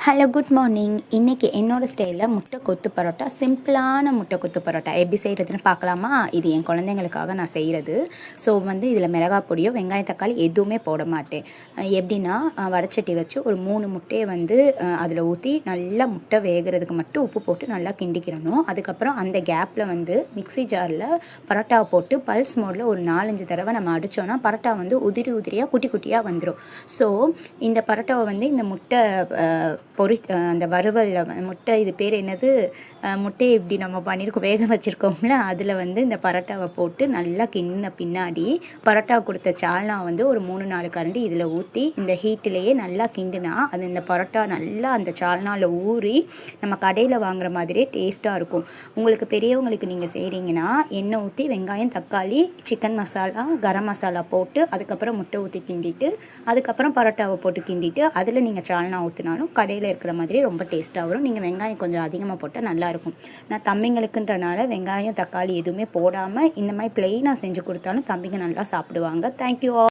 Hello good morning. இன்றைக்கி என்னோடய ஸ்டைலில் முட்டை கொத்து பரோட்டா, சிம்பிளான முட்டை கொத்து பரோட்டா எப்படி செய்கிறதுன்னு பார்க்கலாமா? இது என் குழந்தைங்களுக்காக நான் செய்கிறது. ஸோ இதில் மிளகாய் பொடியோ வெங்காயம் தக்காளி எதுவுமே போட மாட்டேன். எப்படின்னா வடச்சட்டி வச்சு ஒரு 3 முட்டையை அதில் ஊற்றி நல்லா முட்டை வேகிறதுக்கு மட்டும் உப்பு போட்டு நல்லா கிண்டிக்கிறணும். அதுக்கப்புறம் அந்த கேப்பில் மிக்ஸி ஜாரில் பரோட்டாவை போட்டு பல்ஸ் மோடில் ஒரு 4-5 தடவை நம்ம அடித்தோன்னா பரோட்டா உதிரி உதிரியாக குட்டி குட்டியாக வந்துடும். ஸோ இந்த பரோட்டாவை இந்த முட்டை அந்த வறுவலில் முட்டை, இது பேர் என்னது, முட்டையை இப்படி நம்ம பண்ணியிருக்கோம், வேக வச்சுருக்கோம்ல, அதில் இந்த பரோட்டாவை போட்டு நல்லா கிண்டின பின்னாடி பரோட்டா கொடுத்த சால்னா ஒரு 3-4 கரண்டி இதில் ஊற்றி இந்த ஹீட்டிலேயே நல்லா கிண்டினா அது இந்த பரோட்டா நல்லா அந்த சால்னாவில் ஊறி நம்ம கடையில் வாங்குற மாதிரியே டேஸ்ட்டாக இருக்கும். உங்களுக்கு பெரியவங்களுக்கு நீங்கள் செய்கிறீங்கன்னா எண்ணெய் ஊற்றி வெங்காயம் தக்காளி சிக்கன் மசாலா கரம் மசாலா போட்டு அதுக்கப்புறம் முட்டை ஊற்றி கிண்டிட்டு அதுக்கப்புறம் பரோட்டாவை போட்டு கிண்டிட்டு அதில் நீங்கள் சால்னா ஊற்றினாலும் கடையில் இருக்கிற மாதிரி ரொம்ப டேஸ்ட்டாக வரும். நீங்கள் வெங்காயம் கொஞ்சம் அதிகமாக போட்டால் நல்லாயிருக்கும். நான் தம்பிங்களுக்குன்றனால வெங்காயம் தக்காளி எதுவுமே போடாமல் இந்த மாதிரி ப்ளெயினாக செஞ்சு கொடுத்தாலும் தம்பிங்க நல்லா சாப்பிடுவாங்க. Thank you all.